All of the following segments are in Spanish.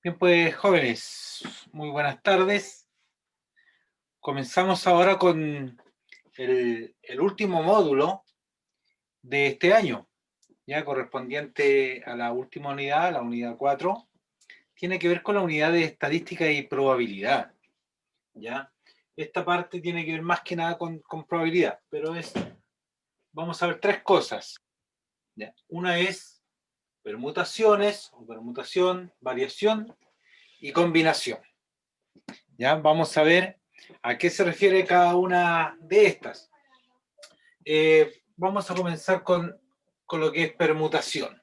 Bien, pues jóvenes, muy buenas tardes. Comenzamos ahora con el último módulo de este año, ya correspondiente a la última unidad, la unidad 4. Tiene que ver con la unidad de estadística y probabilidad, ¿ya? Esta parte tiene que ver más que nada con probabilidad, pero vamos a ver tres cosas, ¿ya? Una es permutaciones o permutación, variación y combinación. ¿Ya? Vamos a ver a qué se refiere cada una de estas. Vamos a comenzar con lo que es permutación.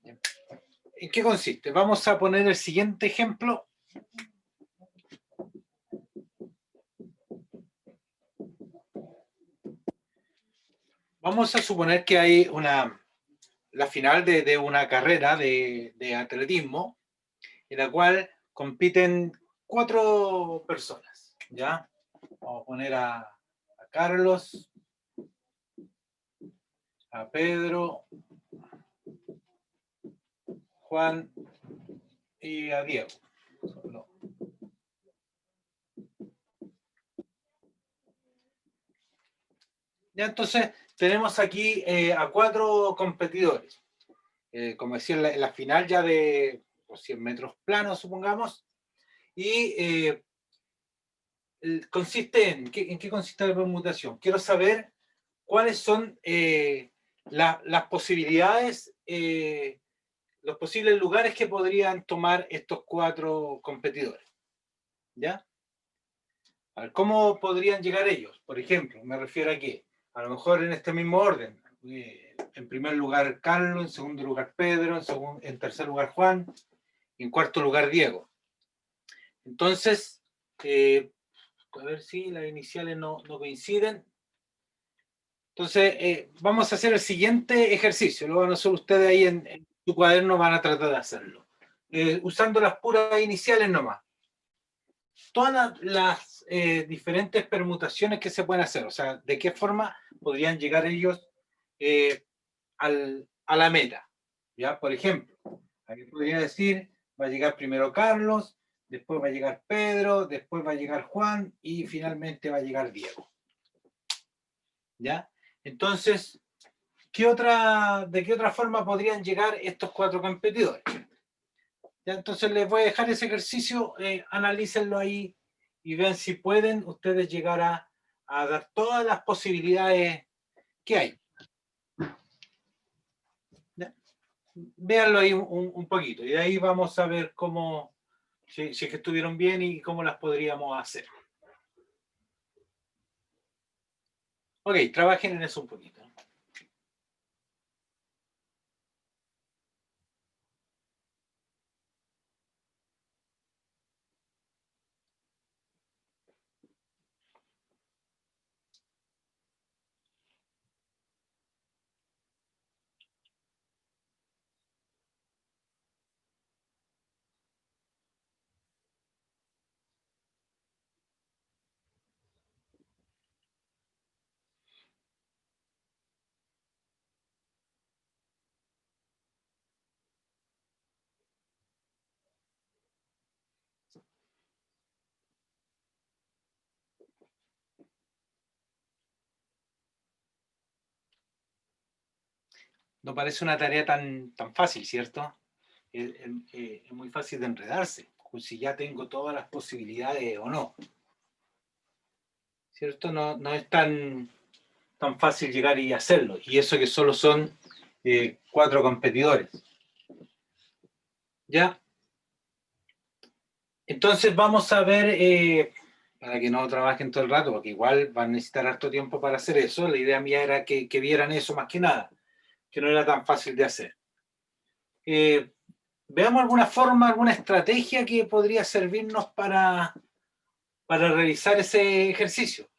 ¿En qué consiste? Vamos a poner el siguiente ejemplo. Vamos a suponer que hay la final de una carrera de atletismo en la cual compiten 4 personas, ¿ya? Vamos a poner a Carlos, a Pedro, Juan y a Diego. No. Ya, entonces tenemos aquí a 4 competidores. Como decía, en la final ya de 100 metros planos, supongamos. Y consiste ¿en qué consiste la permutación? Quiero saber cuáles son las posibilidades, los posibles lugares que podrían tomar estos 4 competidores. ¿Ya? A ver, ¿cómo podrían llegar ellos? Por ejemplo, me refiero a que a lo mejor en este mismo orden, en primer lugar Carlos, en segundo lugar Pedro, en tercer lugar Juan, y en cuarto lugar Diego. Entonces, a ver si las iniciales no coinciden. Entonces, vamos a hacer el siguiente ejercicio. Lo van a hacer ustedes ahí en su cuaderno, van a tratar de hacerlo. Usando las puras iniciales nomás. Todas las diferentes permutaciones que se pueden hacer, o sea, de qué forma podrían llegar ellos a la meta. ¿Ya? Por ejemplo, aquí podría decir, va a llegar primero Carlos, después va a llegar Pedro, después va a llegar Juan y finalmente va a llegar Diego. ¿Ya? Entonces, ¿de qué otra forma podrían llegar estos 4 competidores? ¿Ya? Entonces les voy a dejar ese ejercicio, analícenlo ahí y vean si pueden ustedes llegar a dar todas las posibilidades que hay. ¿Ya? Véanlo ahí un poquito y de ahí vamos a ver si es que estuvieron bien y cómo las podríamos hacer. Ok, trabajen en eso un poquito. No parece una tarea tan fácil, ¿cierto? Es muy fácil de enredarse, si ya tengo todas las posibilidades o no. ¿Cierto? No es tan fácil llegar y hacerlo. Y eso que solo son 4 competidores. ¿Ya? Entonces vamos a ver, para que no trabajen todo el rato, porque igual van a necesitar harto tiempo para hacer eso. La idea mía era que vieran eso más que nada, que no era tan fácil de hacer. Veamos alguna forma, alguna estrategia que podría servirnos para realizar ese ejercicio.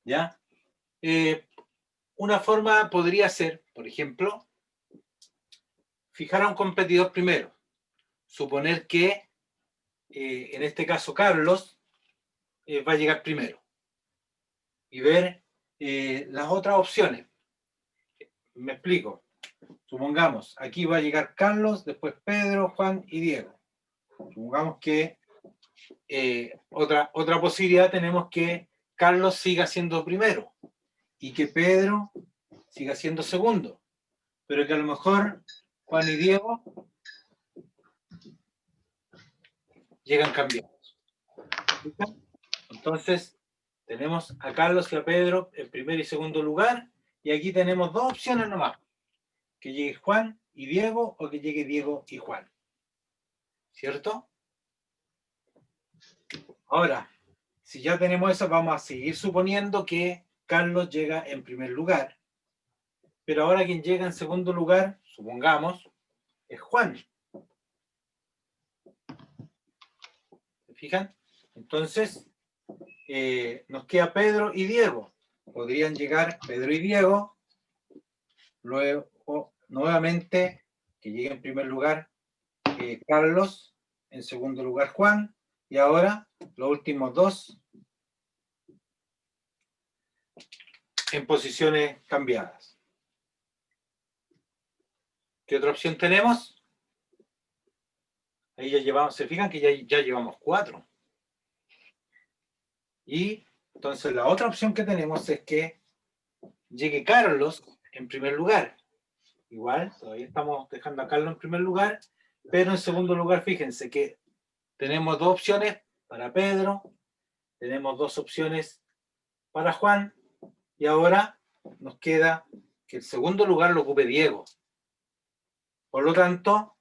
¿Ya? Una forma podría ser, por ejemplo, fijar a un competidor primero. Suponer que, en este caso, Carlos va a llegar primero. Y ver las otras opciones. Me explico. Supongamos, aquí va a llegar Carlos, después Pedro, Juan y Diego. Supongamos que otra posibilidad tenemos que Carlos siga siendo primero y que Pedro siga siendo segundo, pero que a lo mejor Juan y Diego llegan cambiados. Entonces, tenemos a Carlos y a Pedro en primer y segundo lugar, y aquí tenemos dos opciones nomás, que llegue Juan y Diego o que llegue Diego y Juan. ¿Cierto? Ahora, si ya tenemos eso, vamos a seguir suponiendo que Carlos llega en primer lugar, pero ahora quien llega en segundo lugar, supongamos, es Juan. ¿Se fijan? Entonces, nos queda Pedro y Diego. Podrían llegar Pedro y Diego, luego nuevamente que llegue en primer lugar Carlos, en segundo lugar Juan, y ahora los últimos dos en posiciones cambiadas. ¿Qué otra opción tenemos? Ahí ya llevamos, se fijan que ya llevamos 4. Y entonces la otra opción que tenemos es que llegue Carlos en primer lugar. Igual, todavía estamos dejando a Carlos en primer lugar, pero en segundo lugar, fíjense que tenemos dos opciones para Pedro, tenemos dos opciones para Juan, y ahora nos queda que el segundo lugar lo ocupe Diego. Por lo tanto,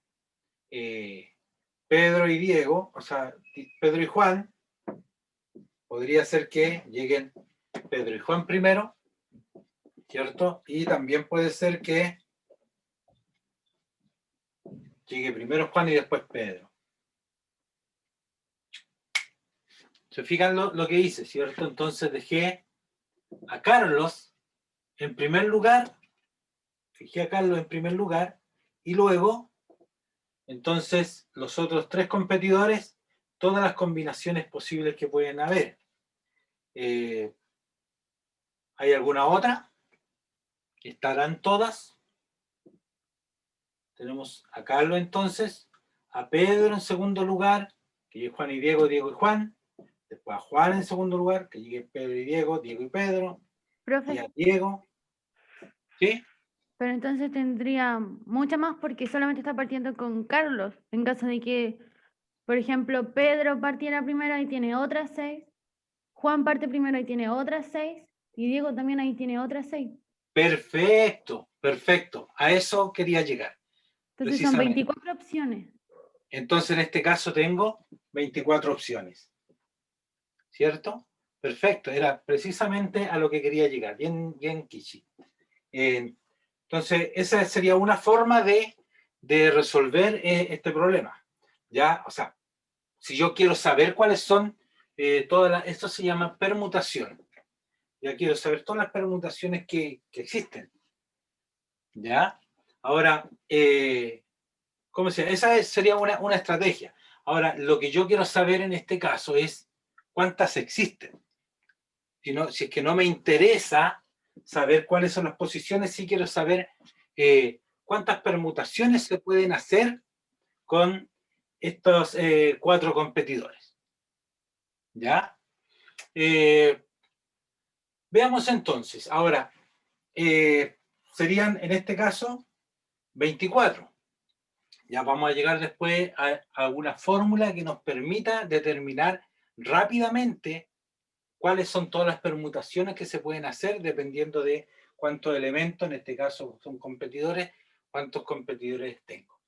Pedro y Diego, o sea, Pedro y Juan, podría ser que lleguen Pedro y Juan primero, ¿cierto? Y también puede ser que llegue primero Juan y después Pedro. ¿Se fijan lo que hice, cierto? Entonces dejé a Carlos en primer lugar, fijé a Carlos en primer lugar, y luego, entonces, los otros 3 competidores, todas las combinaciones posibles que pueden haber. ¿Hay alguna otra? ¿Estarán todas? Tenemos a Carlos entonces, a Pedro en segundo lugar, que llegue Juan y Diego, Diego y Juan, después a Juan en segundo lugar, que llegue Pedro y Diego, Diego y Pedro, Profe, y a Diego, ¿sí? pero entonces tendría mucha más porque solamente está partiendo con Carlos. En caso de que, por ejemplo, Pedro partiera primero y tiene otras 6, Juan parte primero y tiene otras 6, y Diego también ahí tiene otras 6. Perfecto, perfecto. A eso quería llegar, Entonces son precisamente. 24 opciones. Entonces, en este caso tengo 24 opciones, ¿cierto? Perfecto, era precisamente a lo que quería llegar, bien, bien Kichi. Entonces, esa sería una forma de resolver este problema. ¿Ya? O sea, si yo quiero saber cuáles son esto se llama permutación. Ya quiero saber todas las permutaciones que existen. ¿Ya? Ahora, ¿cómo se llama? Esa sería una estrategia. Ahora, lo que yo quiero saber en este caso es cuántas existen. Si es que no me interesa saber cuáles son las posiciones, sí quiero saber cuántas permutaciones se pueden hacer con estos 4 competidores. ¿Ya? Veamos entonces. Ahora, serían en este caso 24. Ya vamos a llegar después a una fórmula que nos permita determinar rápidamente cuáles son todas las permutaciones que se pueden hacer dependiendo de cuántos elementos, en este caso son competidores, cuántos competidores tengo.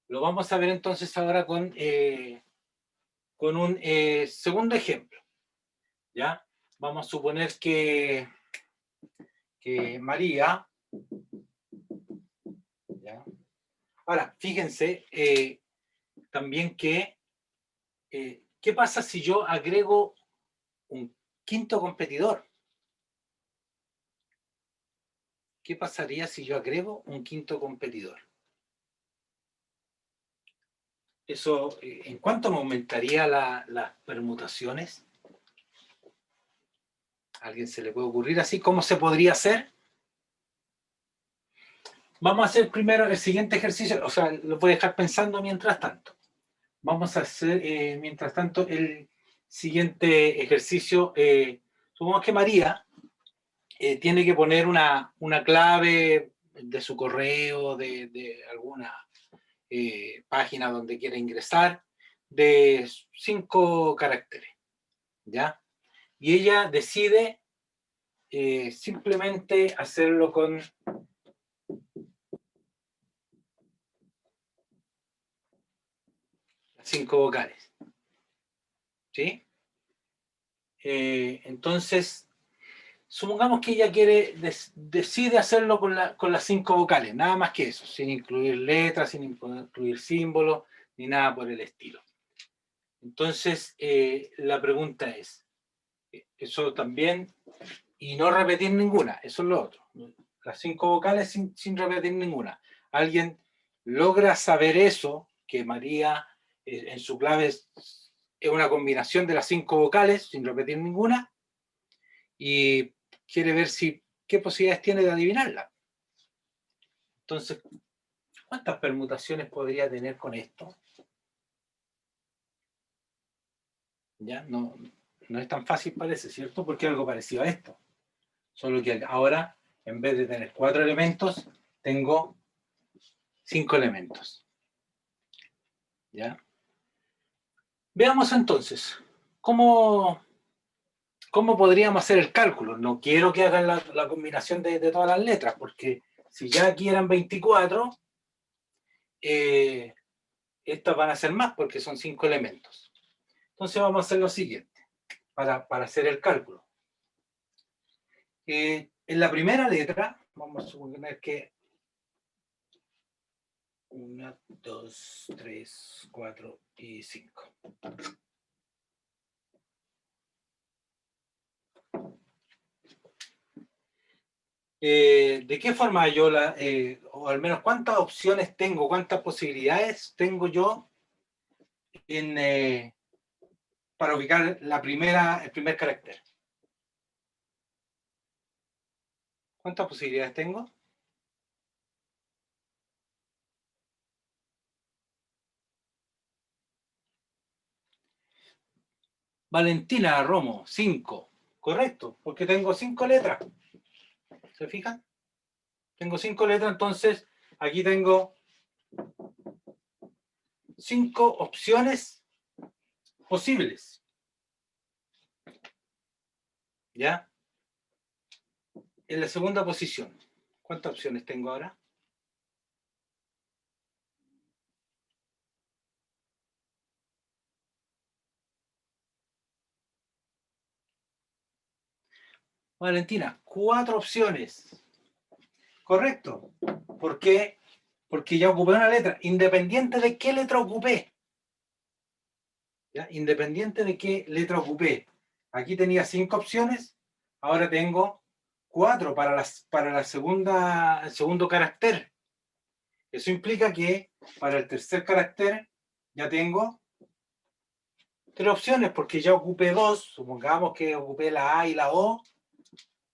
Lo vamos a ver entonces ahora con un segundo ejemplo. ¿Ya? Vamos a suponer que María, ¿ya? Ahora, fíjense también que, ¿qué pasa si yo agrego un quinto competidor? ¿Qué pasaría si yo agrego un quinto competidor? Eso, ¿en cuánto me aumentaría las permutaciones? ¿A alguien se le puede ocurrir así? ¿Cómo se podría hacer? Vamos a hacer primero el siguiente ejercicio, o sea, lo voy a dejar pensando mientras tanto. vamos a hacer, mientras tanto, el siguiente ejercicio. Supongamos que María tiene que poner una clave de su correo, de alguna página donde quiera ingresar, de 5 caracteres, ¿ya? Y ella decide simplemente hacerlo con las 5 vocales, ¿sí? Entonces, supongamos que ella decide hacerlo con las 5 vocales, nada más que eso, sin incluir letras, sin incluir símbolos, ni nada por el estilo. Entonces, la pregunta es, eso también, y no repetir ninguna, eso es lo otro. Las 5 vocales sin repetir ninguna. ¿Alguien logra saber eso, que María en su clave es una combinación de las 5 vocales sin repetir ninguna? Y quiere ver qué posibilidades tiene de adivinarla. Entonces, ¿cuántas permutaciones podría tener con esto? ¿Ya? No es tan fácil, parece, ¿cierto? Porque es algo parecido a esto. Solo que ahora, en vez de tener 4 elementos, tengo 5 elementos. ¿Ya? Veamos entonces, ¿cómo podríamos hacer el cálculo? No quiero que hagan la combinación de todas las letras, porque si ya aquí eran 24, estas van a ser más porque son 5 elementos. Entonces vamos a hacer lo siguiente, para hacer el cálculo. En la primera letra, vamos a suponer que 1, 2, 3, 4 y 5. ¿De qué forma yo o al menos cuántas opciones tengo, cuántas posibilidades tengo yo para ubicar el primer carácter? ¿Cuántas posibilidades tengo? Valentina Romo, 5. Correcto, porque tengo 5 letras. ¿Se fijan? Tengo 5 letras, entonces aquí tengo 5 opciones posibles. ¿Ya? En la segunda posición, ¿cuántas opciones tengo ahora? Valentina, 4 opciones. Correcto. ¿Por qué? Porque ya ocupé una letra, independiente de qué letra ocupé. ¿Ya? Independiente de qué letra ocupé. Aquí tenía 5 opciones, ahora tengo 4 para el segundo carácter. Eso implica que para el tercer carácter ya tengo 3 opciones, porque ya ocupé 2, supongamos que ocupé la A y la O,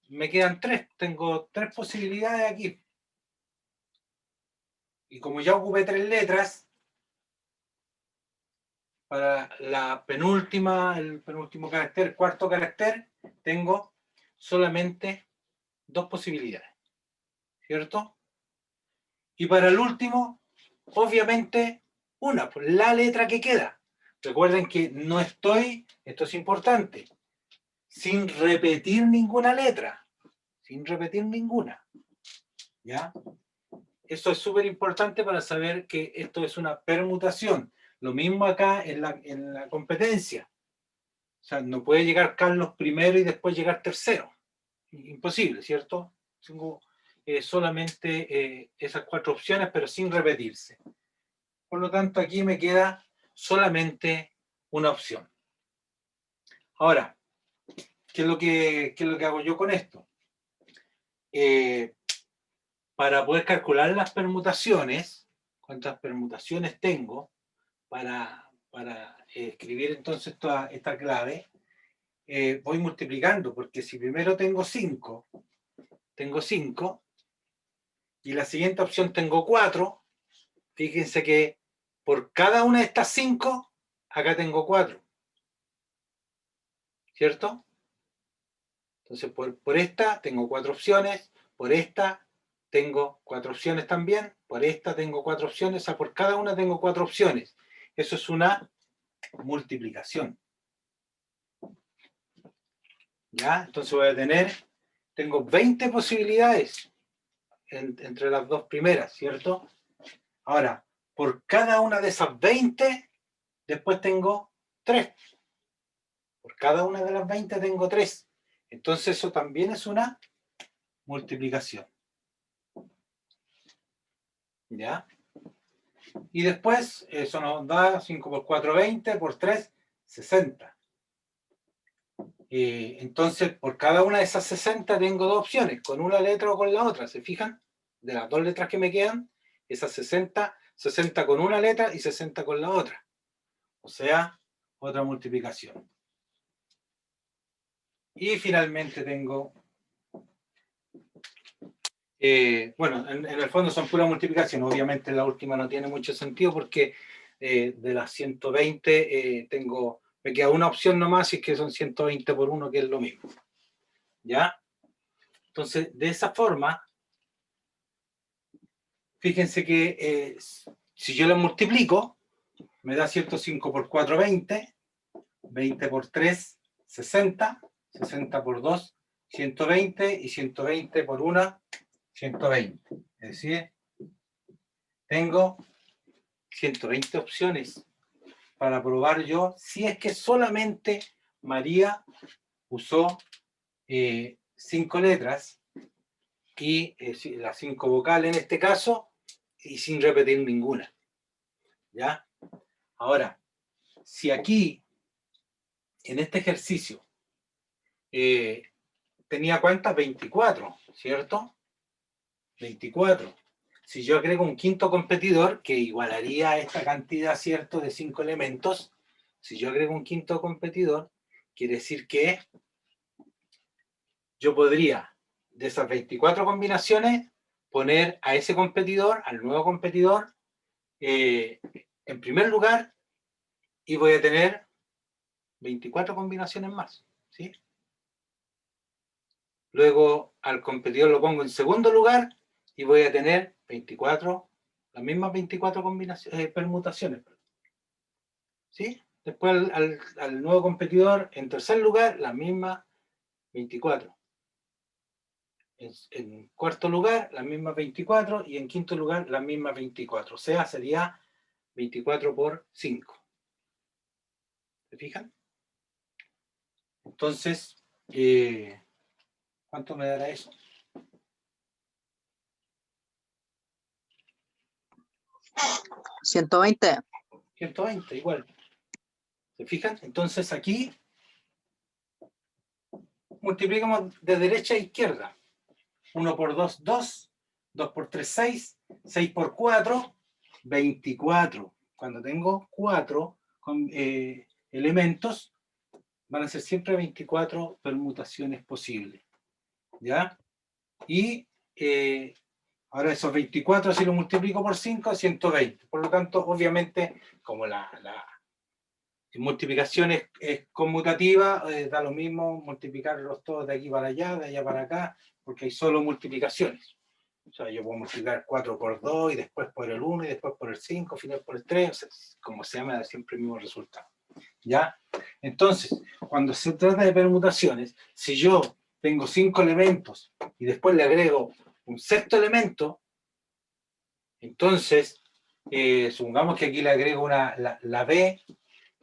me quedan 3, tengo 3 posibilidades aquí. Y como ya ocupé 3 letras, para el penúltimo carácter, cuarto carácter, tengo solamente 2 posibilidades, ¿cierto? Y para el último, obviamente, una, pues la letra que queda. Recuerden que no estoy, esto es importante, sin repetir ninguna letra, sin repetir ninguna, ¿ya? Eso es súper importante para saber que esto es una permutación. Lo mismo acá en la competencia. O sea, no puede llegar Carlos primero y después llegar tercero. Imposible, ¿cierto? Tengo solamente esas 4 opciones, pero sin repetirse. Por lo tanto, aquí me queda solamente una opción. Ahora, ¿qué es lo que hago yo con esto? Para poder calcular las permutaciones, cuántas permutaciones tengo para escribir entonces esta clave, voy multiplicando, porque si primero tengo 5 y la siguiente opción tengo 4, fíjense que por cada una de estas 5, acá tengo 4. ¿Cierto? Entonces, por esta tengo 4 opciones, por esta tengo 4 opciones también, por esta tengo 4 opciones, o sea, por cada una tengo 4 opciones. Eso es una multiplicación. ¿Ya? Entonces voy a tener, tengo 20 posibilidades entre las dos primeras, ¿cierto? Ahora, por cada una de esas 20, después tengo 3. Por cada una de las 20 tengo 3. Entonces eso también es una multiplicación. ¿Ya? Y después eso nos da 5 por 4, 20, por 3, 60. Entonces, por cada una de esas 60 tengo 2 opciones, con una letra o con la otra. ¿Se fijan? De las 2 letras que me quedan, esas 60, 60 con una letra y 60 con la otra. O sea, otra multiplicación. Y finalmente tengo... bueno, en el fondo son pura multiplicación. Obviamente la última no tiene mucho sentido porque de las 120 me queda una opción nomás y es que son 120 por 1, que es lo mismo. ¿Ya? Entonces, de esa forma, fíjense que si yo las multiplico, me da 105 por 4, 20, 20 por 3, 60, 60 por 2, 120 y 120 por 1, 120. Es decir, tengo 120 opciones para probar yo si es que solamente María usó 5 letras y las 5 vocales en este caso y sin repetir ninguna. ¿Ya? Ahora, si aquí en este ejercicio tenía cuántas, 24, ¿cierto? 24. Si yo agrego un quinto competidor que igualaría esta cantidad, ¿cierto?, de 5 elementos, si yo agrego un quinto competidor, quiere decir que yo podría, de esas 24 combinaciones, poner a ese competidor, al nuevo competidor, en primer lugar, y voy a tener 24 combinaciones más, ¿sí? Luego al competidor lo pongo en segundo lugar y voy a tener 24, las mismas 24 combinaciones, permutaciones. ¿Sí? Después al nuevo competidor en tercer lugar, las mismas 24. En cuarto lugar, las mismas 24 y en quinto lugar, las mismas 24. O sea, sería 24 por 5. ¿Se fijan? Entonces, ¿cuánto me dará eso? 120. 120, igual. ¿Se fijan? Entonces aquí multiplicamos de derecha a izquierda. 1 por 2, 2. 2 por 3, 6. 6 por 4, 24. Cuando tengo 4 elementos, van a ser siempre 24 permutaciones posibles. ¿Ya? Y ahora esos 24, si lo multiplico por 5, 120. Por lo tanto, obviamente, como la multiplicación es conmutativa, da lo mismo multiplicarlos todos de aquí para allá, de allá para acá, porque hay solo multiplicaciones. O sea, yo puedo multiplicar 4 por 2 y después por el 1 y después por el 5, final por el 3, o sea, como se llama, da siempre el mismo resultado. ¿Ya? Entonces, cuando se trata de permutaciones, si yo tengo 5 elementos y después le agrego un sexto elemento, entonces, supongamos que aquí le agrego la B,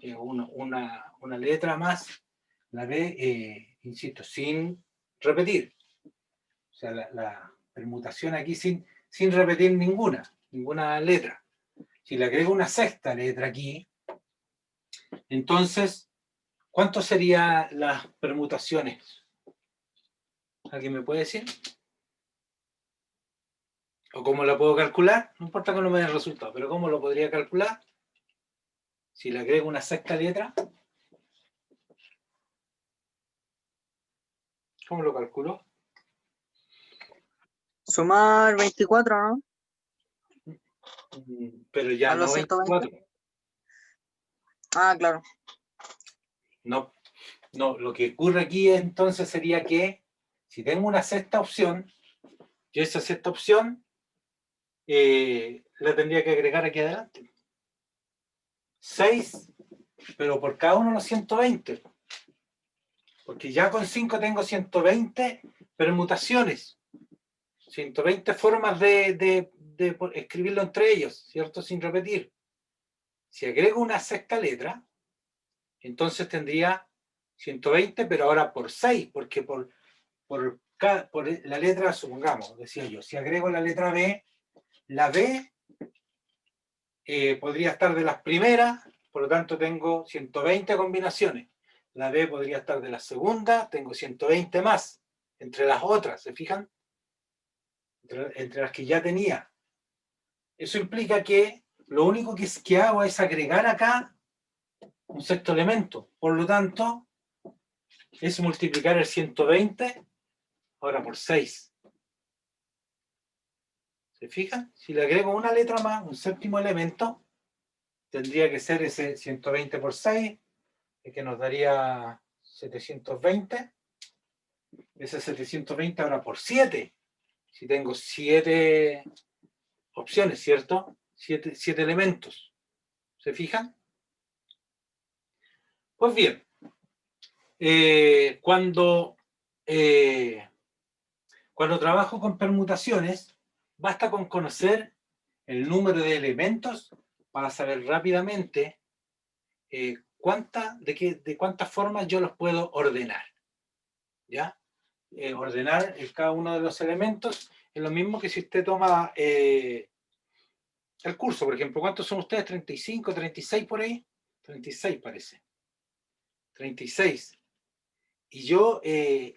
una letra más, la B, insisto, sin repetir. O sea, la permutación aquí sin repetir ninguna letra. Si le agrego una sexta letra aquí, entonces, ¿cuánto serían las permutaciones? ¿Alguien me puede decir? ¿O cómo la puedo calcular? No importa que no me dé el resultado, pero ¿cómo lo podría calcular? Si le agrego una sexta letra, ¿cómo lo calculo? Sumar 24, ¿no? Pero ya ¿A los no 120? 24. Ah, claro. No, no, lo que ocurre aquí entonces sería que si tengo una sexta opción, yo esa sexta opción la tendría que agregar aquí adelante. 6, pero por cada uno los 120. Porque ya con 5 tengo 120 permutaciones. 120 formas de escribirlo entre ellos, ¿cierto? Sin repetir. Si agrego una sexta letra, entonces tendría 120, pero ahora por 6, porque por la letra, supongamos, decía yo, si agrego la letra B, la B podría estar de las primeras, por lo tanto tengo 120 combinaciones. La B podría estar de la segunda, tengo 120 más, entre las otras, ¿se fijan? Entre las que ya tenía. Eso implica que lo único que hago es agregar acá un sexto elemento. Por lo tanto, es multiplicar el 120 ahora por 6. ¿Se fijan? Si le agrego una letra más, un séptimo elemento, tendría que ser ese 120 por 6, que nos daría 720. Ese 720 ahora por 7. Si tengo 7 opciones, ¿cierto? 7 elementos. ¿Se fijan? Pues bien, cuando trabajo con permutaciones, basta con conocer el número de elementos para saber rápidamente de cuántas formas yo los puedo ordenar. ¿Ya? Ordenar cada uno de los elementos es lo mismo que si usted toma el curso, por ejemplo. ¿Cuántos son ustedes? ¿35, 36 por ahí? 36 parece. 36. Y yo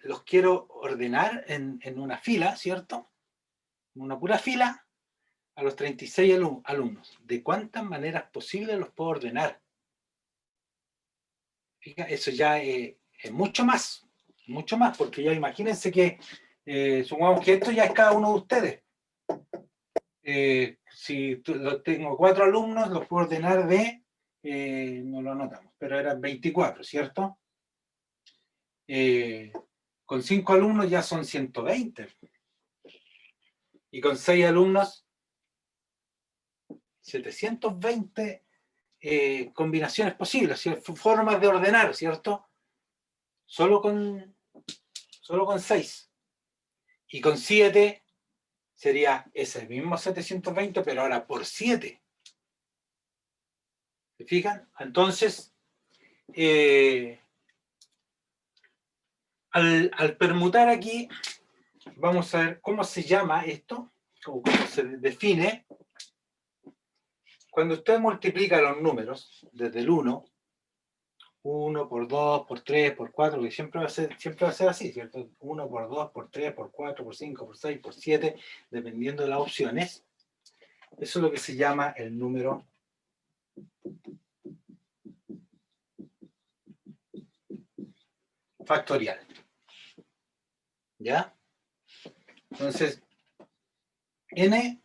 los quiero ordenar en una fila, ¿cierto? En una pura fila, a los 36 alumnos. ¿De cuántas maneras posibles los puedo ordenar? Fíjate, eso ya es mucho más, porque ya imagínense que, supongamos que esto ya es cada uno de ustedes. Si tengo 4 alumnos, los puedo ordenar no lo anotamos, pero eran 24, ¿cierto? Con 5 alumnos ya son 120. Y con 6 alumnos, 720 combinaciones posibles, formas de ordenar, ¿cierto? Solo con 6. Y con 7 sería ese mismo 720, pero ahora por 7. ¿Se fijan? Entonces, al permutar aquí, vamos a ver cómo se llama esto, o cómo se define. Cuando usted multiplica los números desde el 1 por 2, por 3, por 4, que siempre va a ser así, ¿cierto? 1 por 2, por 3, por 4, por 5, por 6, por 7, dependiendo de las opciones. Eso es lo que se llama el número factorial. ¿Ya? Entonces, n,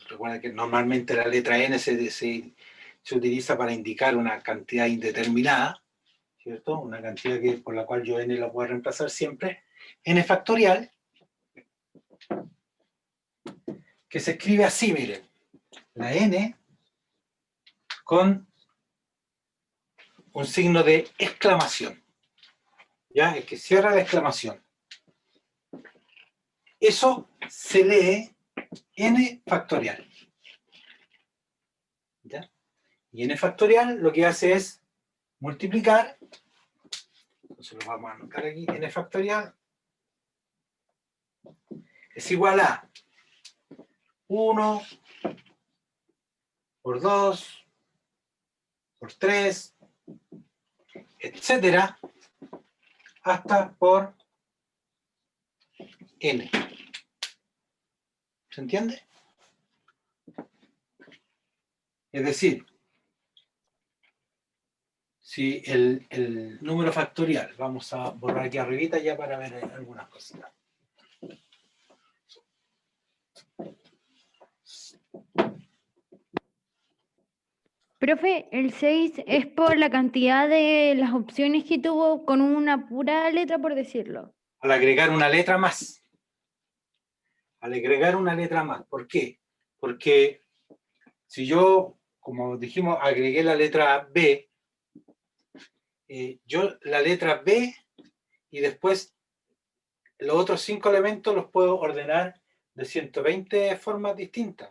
recuerda que normalmente la letra n se utiliza para indicar una cantidad indeterminada, ¿cierto? Una cantidad por la cual yo n la puedo reemplazar siempre. N factorial, que se escribe así, miren. La n con un signo de exclamación. ¿Ya? El que cierra la exclamación. Eso se lee n factorial. ¿Ya? Y n factorial lo que hace es multiplicar. Entonces lo vamos a anotar aquí. N factorial es igual a 1 por 2 por 3, etcétera, hasta por n. ¿Se entiende? Es decir, si el número factorial, vamos a borrar aquí arribita ya para ver algunas cositas. Profe, el 6 es por la cantidad de las opciones que tuvo con una pura letra, por decirlo. Al agregar una letra más. Al agregar una letra más. ¿Por qué? Porque si yo, como dijimos, agregué la letra B, yo la letra B y después los otros 5 elementos los puedo ordenar de 120 formas distintas.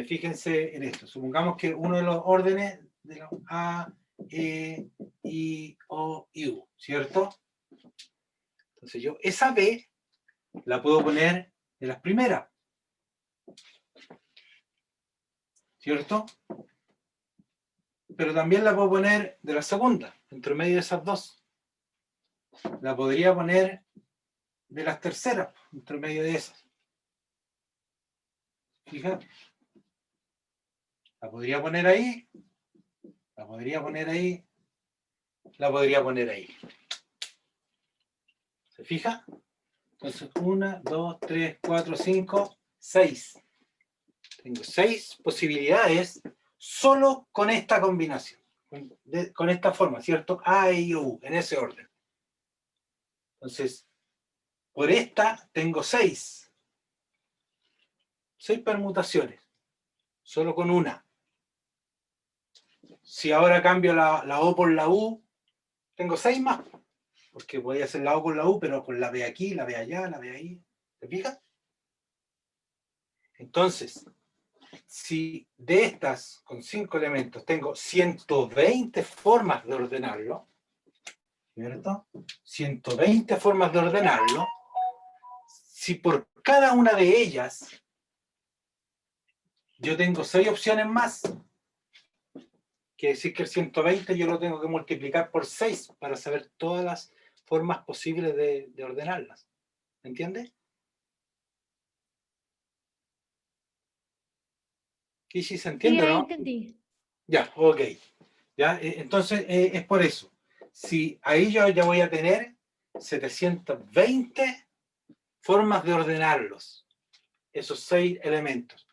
Fíjense en esto. Supongamos que uno de los órdenes de los A, E, I, O y U, ¿cierto? Entonces yo esa B la puedo poner de las primeras, ¿cierto? Pero también la puedo poner de la segunda, entre medio de esas dos. La podría poner de las terceras, entre medio de esas. Fíjate. La podría poner ahí, la podría poner ahí, la podría poner ahí. ¿Se fija? Entonces, 1, 2, 3, 4, 5, 6. Tengo 6 posibilidades solo con esta combinación, con esta forma, ¿cierto? A, E, I, O, U, en ese orden. Entonces, por esta tengo 6 permutaciones, solo con una. Si ahora cambio la O por la U, tengo 6 más, porque podía hacer la O con la U, pero con la B aquí, la B allá, la B ahí. ¿Te fijas? Entonces, si de estas, con 5 elementos, tengo 120 formas de ordenarlo, ¿cierto? 120 formas de ordenarlo, si por cada una de ellas yo tengo 6 opciones más, quiere decir que el 120 yo lo tengo que multiplicar por 6 para saber todas las formas posibles de ordenarlas. ¿Me entiendes? ¿Qué si se Sí, entiende o ahí no? entendí. Ya, ok. ¿Ya? Entonces es por eso. Si ahí yo ya voy a tener 720 formas de ordenarlos, esos 6 elementos.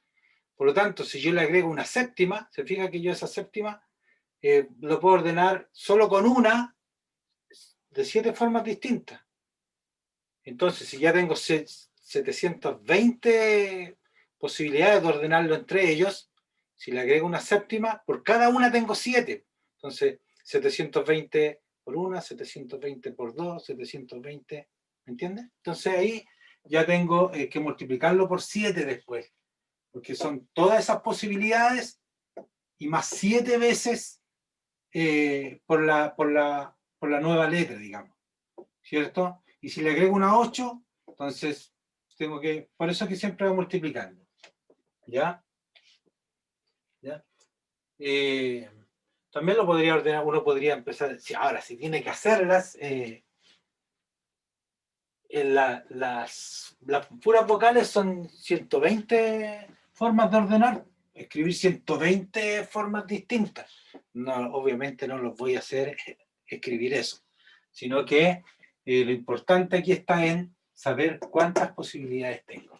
Por lo tanto, si yo le agrego una séptima, se fija que yo esa séptima lo puedo ordenar solo con una de 7 formas distintas. Entonces, si ya tengo 720 posibilidades de ordenarlo entre ellos, si le agrego una séptima, por cada una tengo 7. Entonces, 720 por una, 720 por 2, 720, ¿me entiendes? Entonces ahí ya tengo que multiplicarlo por 7 después, porque son todas esas posibilidades y más 7 veces por la nueva letra, digamos, ¿cierto? Y si le agrego una 8, entonces tengo que, por eso es que siempre voy multiplicando, ¿ya? ¿Ya? También lo podría ordenar, uno podría empezar, ahora si tiene que hacerlas, las puras vocales son 120 formas de ordenar, escribir 120 formas distintas. No, obviamente no los voy a hacer escribir eso, sino que lo importante aquí está en saber cuántas posibilidades tengo.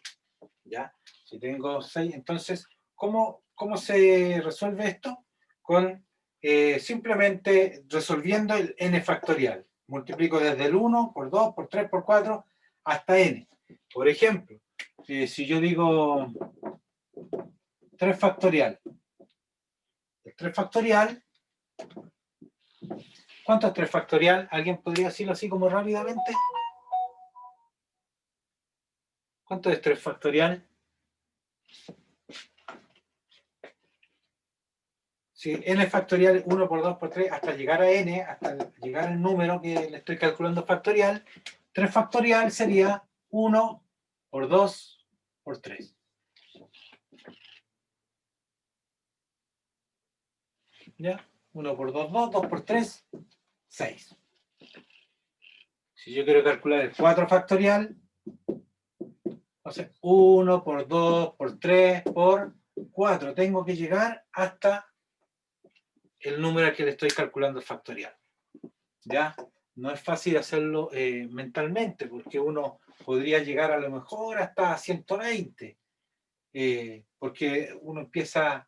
¿Ya? Si tengo 6, entonces, ¿cómo se resuelve esto? Con simplemente resolviendo el n factorial. Multiplico desde el 1 por 2, por 3, por 4, hasta n. Por ejemplo, si yo digo 3 factorial, el 3 factorial, ¿cuánto es 3 factorial? ¿Alguien podría decirlo así como rápidamente? ¿Cuánto es 3 factorial? Si n factorial 1 por 2 por 3 hasta llegar a n, hasta llegar al número que le estoy calculando factorial, 3 factorial sería 1 por 2 por 3. ¿Ya? 1 por 2, 2, 2 por 3, 6. Si yo quiero calcular el 4 factorial, entonces 1 por 2 por 3 por 4. Tengo que llegar hasta el número al que le estoy calculando el factorial. ¿Ya? No es fácil hacerlo mentalmente, porque uno podría llegar a lo mejor hasta 120, porque uno empieza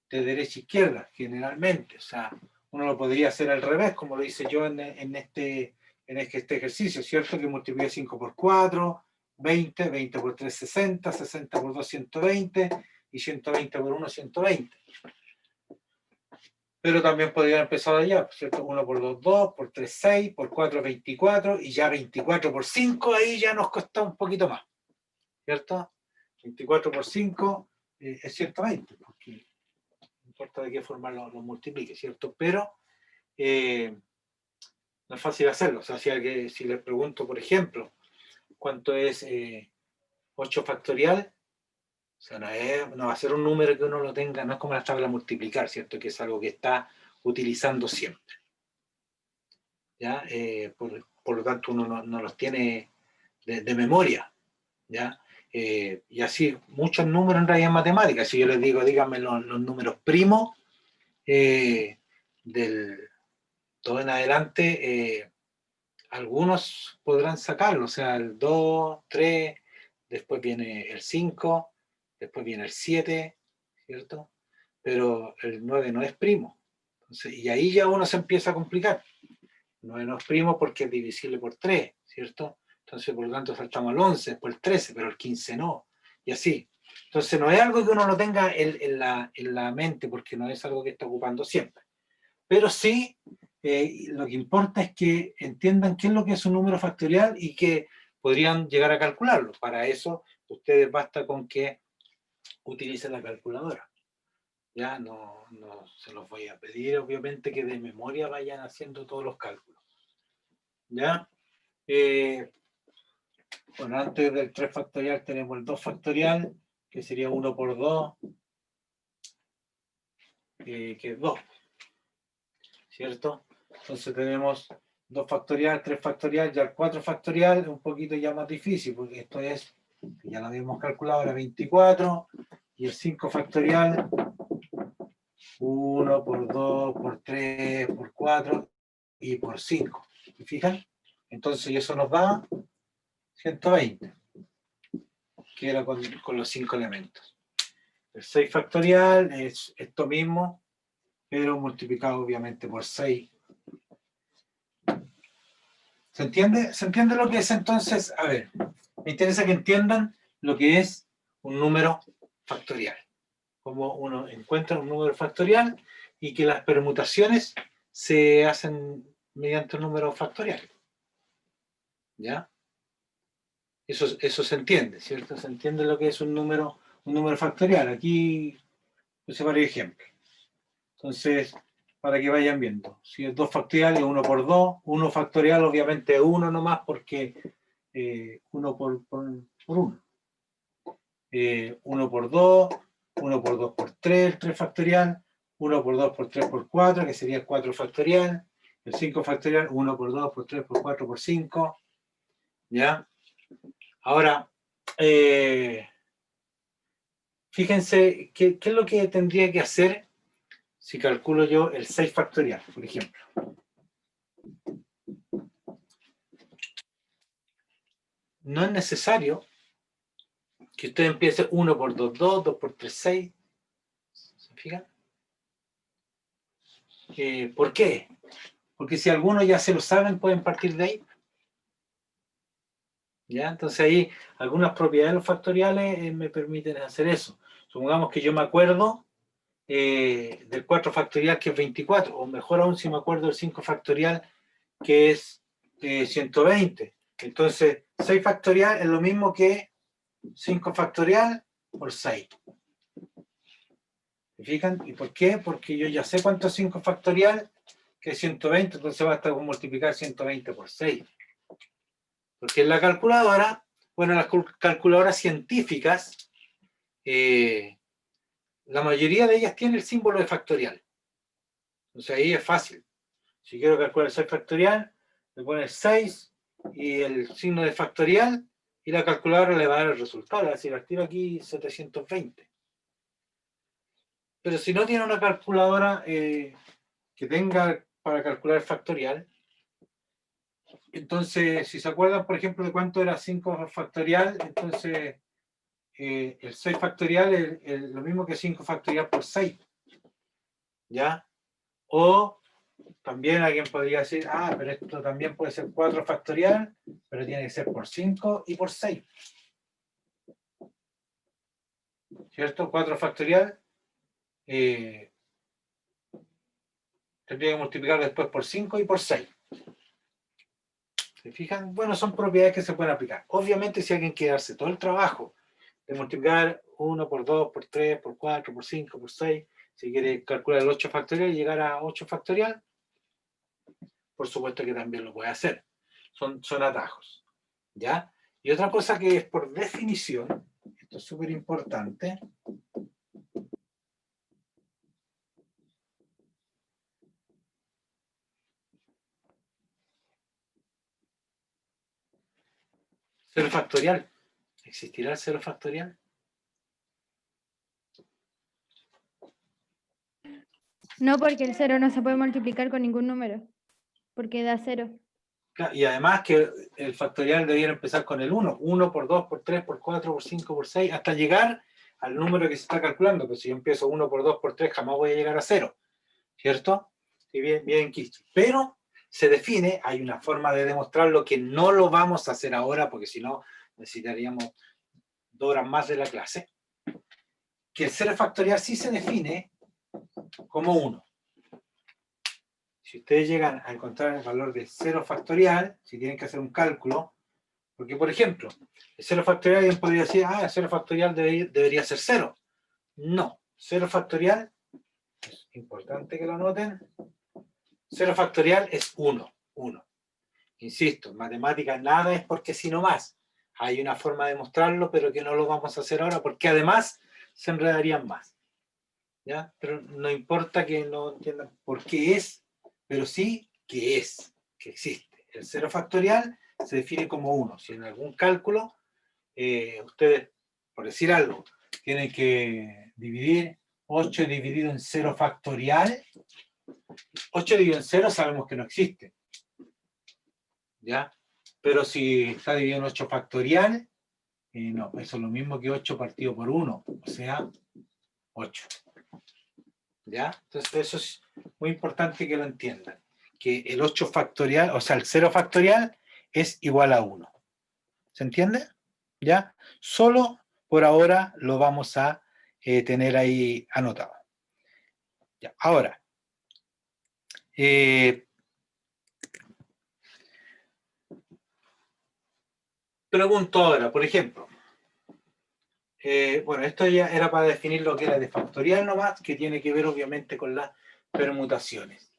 de derecha a izquierda, generalmente. O sea, uno lo podría hacer al revés, como lo hice yo en este ejercicio, ¿cierto? Que multiplica 5 por 4, 20, 20 por 3, 60, 60 por 2, 120, y 120 por 1, 120. Pero también podría haber empezado allá, ¿cierto? 1 por 2, 2, por 3, 6, por 4, 24, y ya 24 por 5, ahí ya nos cuesta un poquito más, ¿cierto? 24 por 5 es 120, porque no importa de qué forma lo multiplique, ¿cierto? Pero no es fácil hacerlo. O sea, si les pregunto, por ejemplo, cuánto es 8 factorial, o sea, no va a ser un número que uno lo tenga, no es como la tabla multiplicar, ¿cierto? Que es algo que está utilizando siempre. ¿Ya? Por lo tanto, uno no los tiene de memoria, ¿ya? Y así, muchos números en realidad en matemáticas. Si yo les digo, díganme los números primos del todo en adelante, algunos podrán sacarlo, o sea, el 2, 3, después viene el 5, después viene el 7, ¿cierto? Pero el 9 no es primo. Entonces, y ahí ya uno se empieza a complicar. El 9 no es primo porque es divisible por 3, ¿cierto? Entonces, por lo tanto, saltamos al 11, después el 13, pero el 15 no. Y así. Entonces, no es algo que uno lo tenga en la mente porque no es algo que está ocupando siempre. Pero sí, lo que importa es que entiendan qué es lo que es un número factorial y que podrían llegar a calcularlo. Para eso, ustedes basta con que utilicen la calculadora. Ya no se los voy a pedir, obviamente, que de memoria vayan haciendo todos los cálculos. ¿Ya? Bueno, antes del 3 factorial tenemos el 2 factorial, que sería 1 por 2, que es 2. ¿Cierto? Entonces tenemos 2 factorial, 3 factorial, ya el 4 factorial es un poquito ya más difícil, porque esto es, ya lo habíamos calculado, era 24, y el 5 factorial, 1 por 2, por 3, por 4 y por 5. ¿Me fijan? Entonces eso nos da 120, que era con los 5 elementos. El 6 factorial es esto mismo, pero multiplicado obviamente por 6. ¿Se entiende? ¿Se entiende lo que es entonces? A ver, me interesa que entiendan lo que es un número factorial. Cómo uno encuentra un número factorial y que las permutaciones se hacen mediante un número factorial. ¿Ya? Eso se entiende, ¿cierto? Se entiende lo que es un número factorial. Aquí puse varios ejemplos. Entonces, para que vayan viendo. Si es 2 factorial es 1 por 2. 1 factorial obviamente es 1 nomás porque 1 por 1. 1 por 2, 1 por 2 por 3, el 3 factorial, 1 por 2 por 3 por 4, que sería el 4 factorial, el 5 factorial, 1 por 2 por 3 por 4 por 5. ¿Ya? Ahora, fíjense qué es lo que tendría que hacer si calculo yo el 6 factorial, por ejemplo. No es necesario que usted empiece 1 por 2, 2, 2 por 3, 6. ¿Se fijan? ¿Por qué? Porque si algunos ya se lo saben, pueden partir de ahí. ¿Ya? Entonces ahí algunas propiedades de los factoriales me permiten hacer eso. Supongamos que yo me acuerdo del 4 factorial, que es 24, o mejor aún si me acuerdo del 5 factorial, que es 120. Entonces 6 factorial es lo mismo que 5 factorial por 6. ¿Se fijan? ¿Y por qué? Porque yo ya sé cuánto es 5 factorial, que es 120, entonces basta con multiplicar 120 por 6. Porque en la calculadora, bueno, las calculadoras científicas, la mayoría de ellas tiene el símbolo de factorial. Entonces ahí es fácil. Si quiero calcular el 6 factorial, le pones 6 y el signo de factorial, y la calculadora le va a dar el resultado. Le va a decir, al tiro aquí 720. Pero si no tiene una calculadora que tenga para calcular el factorial, entonces, si se acuerdan, por ejemplo, de cuánto era 5 factorial, entonces el 6 factorial es lo mismo que 5 factorial por 6. ¿Ya? O también alguien podría decir, pero esto también puede ser 4 factorial, pero tiene que ser por 5 y por 6. ¿Cierto? 4 factorial tendría que multiplicar después por 5 y por 6. ¿Se fijan? Bueno, son propiedades que se pueden aplicar. Obviamente, si alguien quiere darse todo el trabajo de multiplicar 1 por 2, por 3, por 4, por 5, por 6, si quiere calcular el 8 factorial y llegar a 8 factorial, por supuesto que también lo puede hacer. Son atajos. ¿Ya? Y otra cosa que es por definición, esto es súper importante, cero factorial. ¿Existirá el cero factorial? No, porque el 0 no se puede multiplicar con ningún número, porque da 0. Y además que el factorial debiera empezar con el 1. 1 por 2, por 3, por 4, por 5, por 6, hasta llegar al número que se está calculando. Pues si yo empiezo 1 por 2, por 3, jamás voy a llegar a 0. ¿Cierto? Y bien quisto. Pero se define, hay una forma de demostrarlo que no lo vamos a hacer ahora, porque si no necesitaríamos 2 horas más de la clase. Que el cero factorial sí se define como 1. Si ustedes llegan a encontrar el valor de 0 factorial, si tienen que hacer un cálculo, porque por ejemplo, el 0 factorial alguien podría decir, el 0 factorial debería ser 0. No, 0 factorial, es importante que lo noten, 0 factorial es 1. Insisto, en matemáticas nada es porque sí no más. Hay una forma de mostrarlo, pero que no lo vamos a hacer ahora, porque además se enredarían más. ¿Ya? Pero no importa que no entiendan por qué es, pero sí que es, que existe. El 0 factorial se define como 1. Si en algún cálculo ustedes, por decir algo, tienen que dividir 8 dividido en 0 factorial, 8 dividido en 0 sabemos que no existe. ¿Ya? Pero si está dividido en 8 factorial, no, eso es lo mismo que 8 partido por 1, o sea, 8. ¿Ya? Entonces eso es muy importante que lo entiendan. Que el 8 factorial, o sea, el 0 factorial es igual a 1. ¿Se entiende? ¿Ya? Solo por ahora lo vamos a tener ahí anotado. Ya. Ahora, pregunto ahora, por ejemplo, bueno, esto ya era para definir lo que era de factorial nomás, que tiene que ver obviamente con las permutaciones.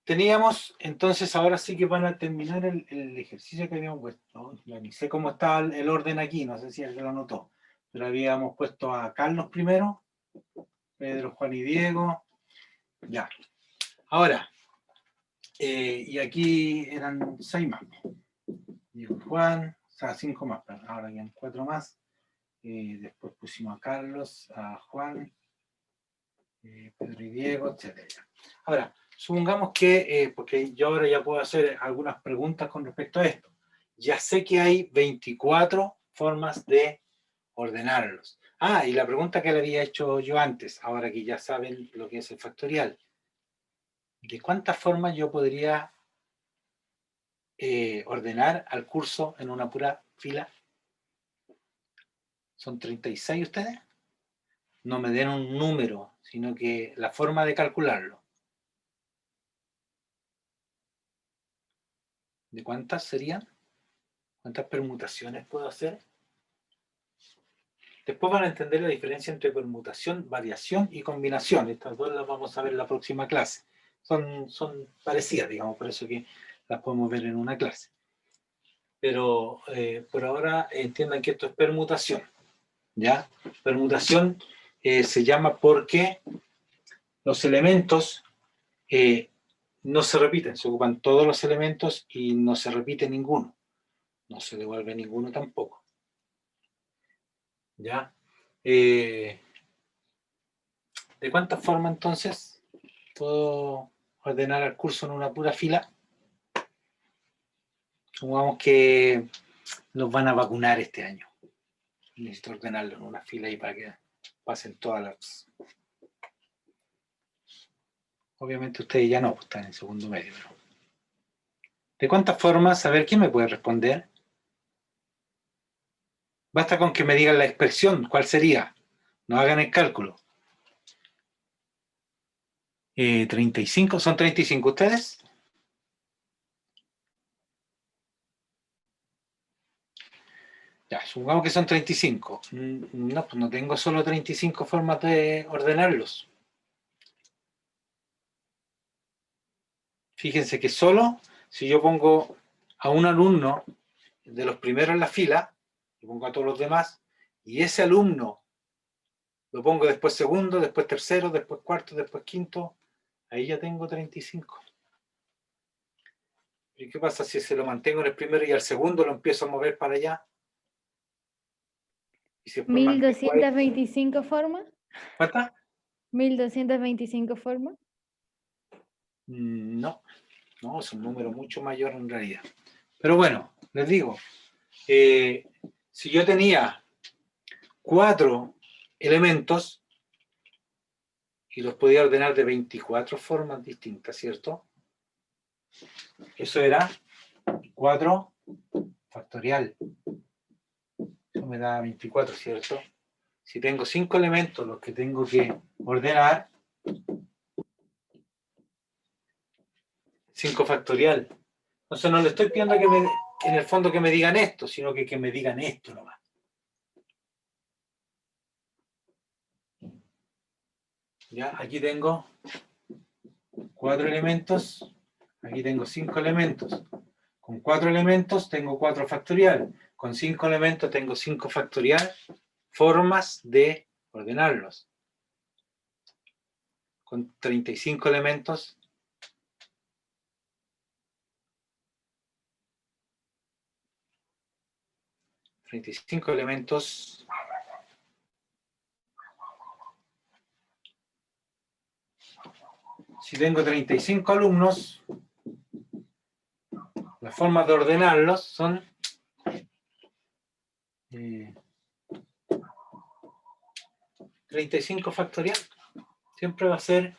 Teníamos, entonces ahora sí que van a terminar el ejercicio que habíamos puesto. Ya ni sé cómo está el orden aquí, no sé si alguien lo notó, pero habíamos puesto a Carlos primero, Pedro, Juan y Diego. Ya. Ahora, y aquí eran 6 más. Diego, Juan, o sea, 5 más, pero ahora quedan 4 más. Después pusimos a Carlos, a Juan, Pedro y Diego, etc. Ahora, supongamos que, porque yo ahora ya puedo hacer algunas preguntas con respecto a esto. Ya sé que hay 24 formas de ordenarlos. Y la pregunta que le había hecho yo antes, ahora que ya saben lo que es el factorial. ¿De cuántas formas yo podría ordenar al curso en una pura fila? ¿Son 36 ustedes? No me den un número, sino que la forma de calcularlo. ¿De cuántas serían? ¿Cuántas permutaciones puedo hacer? Después van a entender la diferencia entre permutación, variación y combinación. Estas dos las vamos a ver en la próxima clase. Son parecidas, digamos, por eso que las podemos ver en una clase. Pero por ahora entiendan que esto es permutación. ¿Ya? Permutación se llama porque los elementos no se repiten, se ocupan todos los elementos y no se repite ninguno. No se devuelve ninguno tampoco. ¿Ya? ¿De cuántas formas entonces puedo ordenar el curso en una pura fila? Supongamos que los van a vacunar este año. Necesito ordenarlo en una fila ahí para que pasen todas las... Obviamente ustedes ya no, pues están en segundo medio. Pero... ¿De cuántas formas? A ver, ¿quién me puede responder? Basta con que me digan la expresión, ¿cuál sería? No hagan el cálculo. 35, ¿son 35 ustedes? Ya, supongamos que son 35. No, pues no tengo solo 35 formas de ordenarlos. Fíjense que solo si yo pongo a un alumno de los primeros en la fila, y pongo a todos los demás, y ese alumno lo pongo después segundo, después tercero, después cuarto, después quinto, ahí ya tengo 35. ¿Y qué pasa si se lo mantengo en el primero y al segundo lo empiezo a mover para allá? Y si después mantengo ahí, 1225 formas. ¿cuántas? 1225 formas. No, no, es un número mucho mayor en realidad. Pero bueno, les digo, si yo tenía 4 elementos y los podía ordenar de 24 formas distintas, ¿cierto? Eso era 4 factorial. Eso me da 24, ¿cierto? Si tengo 5 elementos los que tengo que ordenar, 5 factorial. Entonces no le estoy pidiendo que en el fondo que me digan esto, sino que me digan esto nomás. Ya, aquí tengo 4 elementos, aquí tengo 5 elementos. Con 4 elementos tengo 4 factorial. Con 5 elementos tengo 5 factorial formas de ordenarlos. Con 35 elementos, si tengo 35 alumnos, las formas de ordenarlos son 35 factorial. Siempre va a ser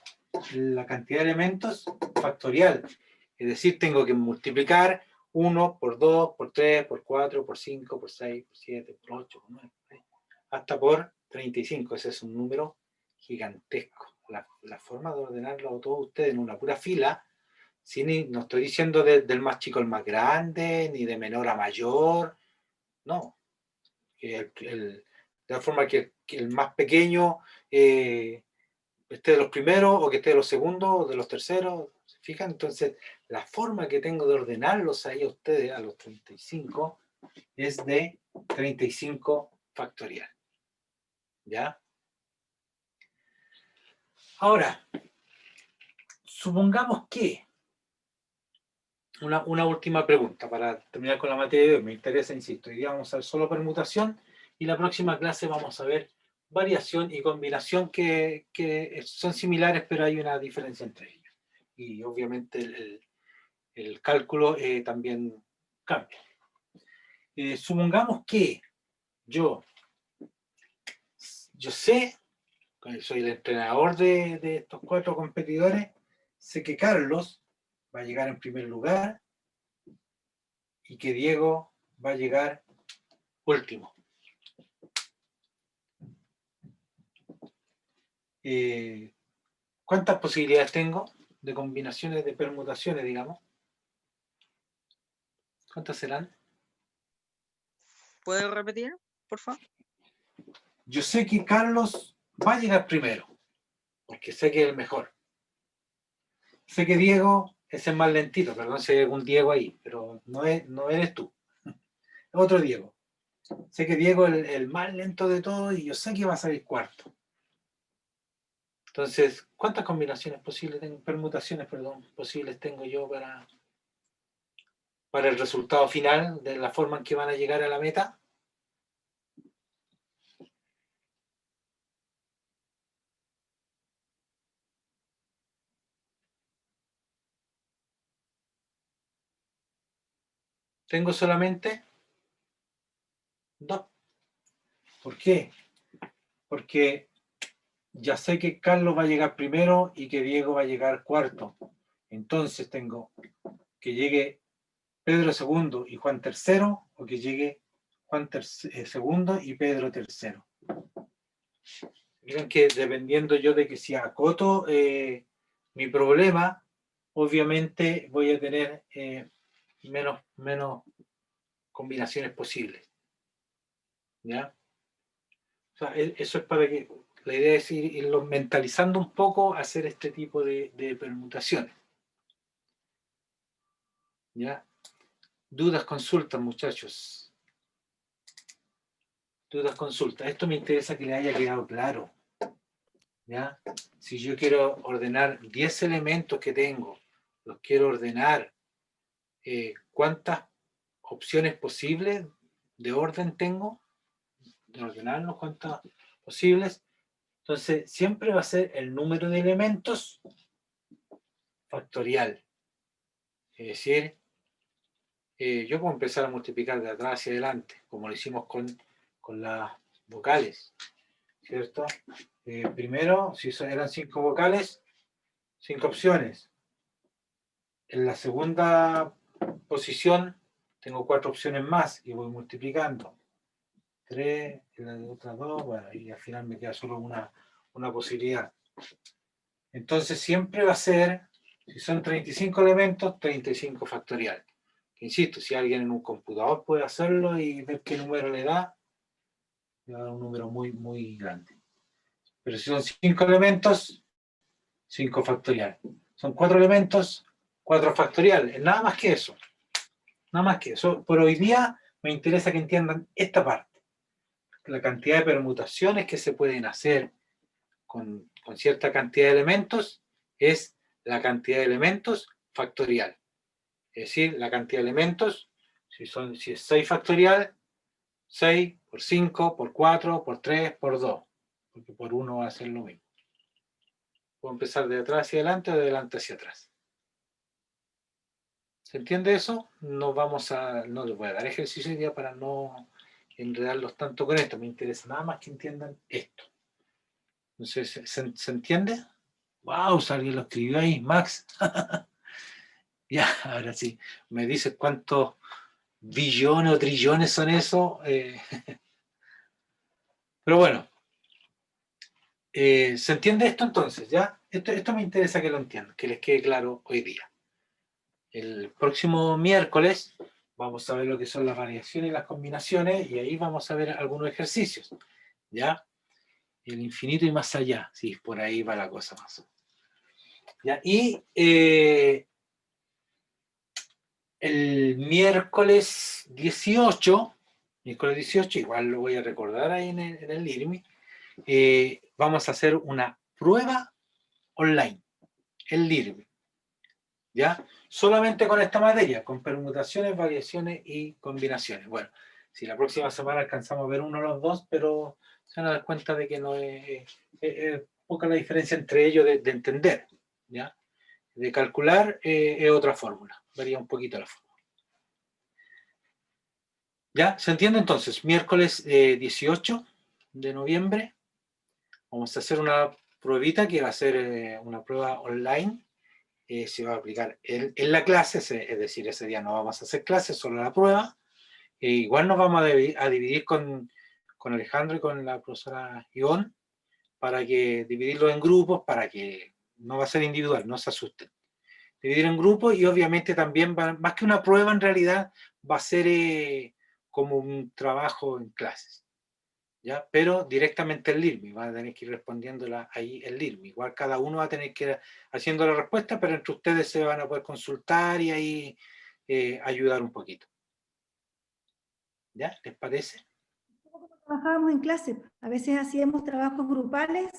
la cantidad de elementos factorial. Es decir, tengo que multiplicar 1 por 2, por 3, por 4, por 5, por 6, por 7, por 8, por 9, hasta por 35. Ese es un número gigantesco. La forma de ordenarlo a todos ustedes en una pura fila, no estoy diciendo del más chico al más grande, ni de menor a mayor, no. De la forma que el más pequeño esté de los primeros, o que esté de los segundos, o de los terceros, ¿se fijan? Entonces, la forma que tengo de ordenarlos ahí a ustedes, a los 35, es de 35 factorial. ¿Ya? Ahora, supongamos que, una última pregunta para terminar con la materia de hoy, me interesa, insisto, hoy día vamos a ver solo permutación, y la próxima clase vamos a ver variación y combinación que son similares, pero hay una diferencia entre ellos. Y obviamente el cálculo también cambia. Supongamos que yo sé, soy el entrenador de estos 4 competidores, sé que Carlos va a llegar en primer lugar y que Diego va a llegar último. ¿Cuántas posibilidades tengo de combinaciones, de permutaciones, digamos? ¿Cuántas serán? ¿Puedes repetir, por favor? Yo sé que Carlos va a llegar primero, porque sé que es el mejor. Sé que Diego es el más lentito, perdón si hay algún Diego ahí, pero no eres tú. Otro Diego. Sé que Diego es el más lento de todos y yo sé que va a salir cuarto. Entonces, ¿cuántas combinaciones posibles tengo, permutaciones, perdón, posibles tengo yo para el resultado final de la forma en que van a llegar a la meta? tengo solamente 2. ¿Por qué? Porque ya sé que Carlos va a llegar primero y que Diego va a llegar cuarto. Entonces tengo que llegue Pedro segundo y Juan tercero, o que llegue Juan segundo y Pedro tercero. Miren que dependiendo yo de que si acoto mi problema, obviamente voy a tener menos combinaciones posibles. ¿Ya? O sea, eso es para que la idea es irlo mentalizando un poco, hacer este tipo de permutaciones. ¿Ya? Dudas, consultas, muchachos. Dudas, consultas. Esto me interesa que le haya quedado claro. ¿Ya? Si yo quiero ordenar 10 elementos que tengo, los quiero ordenar, ¿cuántas opciones posibles de orden tengo? De ordenarlos, ¿cuántas posibles? Entonces, siempre va a ser el número de elementos factorial. Es decir, yo puedo empezar a multiplicar de atrás hacia adelante, como lo hicimos con las vocales, ¿cierto? Primero, si eran 5 vocales, 5 opciones. En la segunda posición tengo 4 opciones más y voy multiplicando. 3, en las otras 2, bueno, y al final me queda solo una posibilidad. Entonces siempre va a ser, si son 35 elementos, 35 factorial. Insisto, si alguien en un computador puede hacerlo y ver qué número le da, le va a dar un número muy, muy grande. Pero si son 5 elementos, 5 factorial. Son 4 elementos, 4 factorial. Nada más que eso. Nada más que eso. Por hoy día me interesa que entiendan esta parte. La cantidad de permutaciones que se pueden hacer con cierta cantidad de elementos es la cantidad de elementos factorial. Es decir, la cantidad de elementos, si es 6 factorial, 6 por 5, por 4, por 3, por 2. Porque por 1 va a ser lo mismo. Puedo empezar de atrás hacia adelante o de adelante hacia atrás. ¿Se entiende eso? No les voy a dar ejercicio hoy día para no enredarlos tanto con esto. Me interesa nada más que entiendan esto. Entonces, ¿se entiende? ¡Wow! Alguien lo escribió ahí, Max. Ya, ahora sí. ¿Me dices cuántos billones o trillones son eso? Pero bueno, ¿se entiende esto entonces? ¿Ya? Esto me interesa que lo entiendan, que les quede claro hoy día. El próximo miércoles vamos a ver lo que son las variaciones y las combinaciones y ahí vamos a ver algunos ejercicios. ¿Ya? El infinito y más allá. Sí, por ahí va la cosa más. ¿Ya? Y el miércoles 18, igual lo voy a recordar ahí en el IRMI, vamos a hacer una prueba online, el IRMI, ¿ya? Solamente con esta materia, con permutaciones, variaciones y combinaciones. Bueno, si la próxima semana alcanzamos a ver uno de los dos, pero se van a dar cuenta de que no es poca la diferencia entre ellos de entender, ¿ya? De calcular es otra fórmula, varía un poquito la fórmula. ¿Ya? ¿Se entiende entonces? Miércoles 18 de noviembre vamos a hacer una pruebita que va a ser una prueba online. Se va a aplicar en la clase, es decir, ese día no vamos a hacer clases, solo la prueba. Igual nos vamos a dividir con Alejandro y con la profesora Ivonne para que dividirlo en grupos, para que no va a ser individual, no se asusten. Dividir en grupos y obviamente también, más que una prueba en realidad, va a ser como un trabajo en clases. ¿Ya? Pero directamente el LIRMI, va a tener que ir respondiéndola ahí el LIRMI. Igual cada uno va a tener que ir haciendo la respuesta, pero entre ustedes se van a poder consultar y ahí ayudar un poquito. ¿Ya? ¿Les parece? Trabajábamos en clase, a veces hacíamos trabajos grupales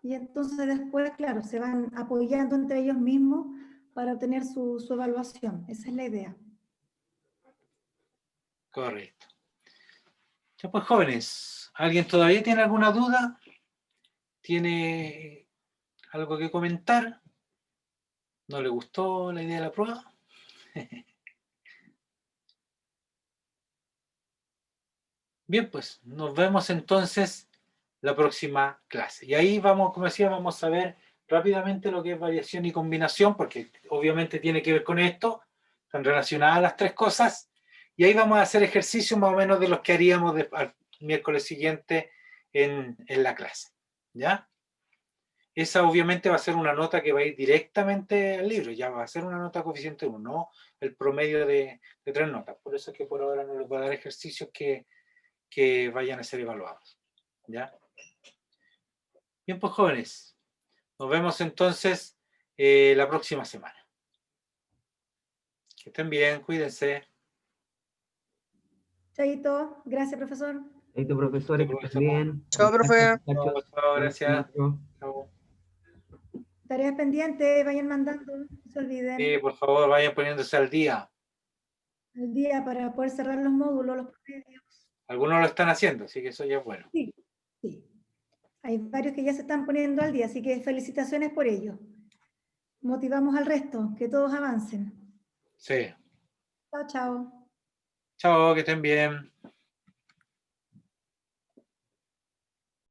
y entonces después, claro, se van apoyando entre ellos mismos para obtener su evaluación. Esa es la idea. Correcto. Ya pues, jóvenes, ¿alguien todavía tiene alguna duda? ¿Tiene algo que comentar? ¿No le gustó la idea de la prueba? Bien, pues nos vemos entonces la próxima clase. Y ahí vamos, como decía, vamos a ver rápidamente lo que es variación y combinación, porque obviamente tiene que ver con esto, están relacionadas las tres cosas. Y ahí vamos a hacer ejercicios más o menos de los que haríamos al miércoles siguiente en la clase. ¿Ya? Esa obviamente va a ser una nota que va a ir directamente al libro, ya va a ser una nota coeficiente 1, no el promedio de 3 notas. Por eso es que por ahora no les voy a dar ejercicios que vayan a ser evaluados. ¿Ya? Bien, pues jóvenes, nos vemos entonces la próxima semana. Que estén bien, cuídense. Chaito, gracias, profesor. Chaito, profesores, que estén bien. Chao, profe. Muchachos. Chao, gracias. Chao. Tareas pendientes, vayan mandando, no se olviden, Sí, por favor, vayan poniéndose al día. el día para poder cerrar los módulos, los promedios. Algunos lo están haciendo, así que eso ya es bueno. Sí, sí. Hay varios que ya se están poniendo al día, así que felicitaciones por ello. Motivamos al resto, que todos avancen. Sí. Chao, chao. Chao, que estén bien.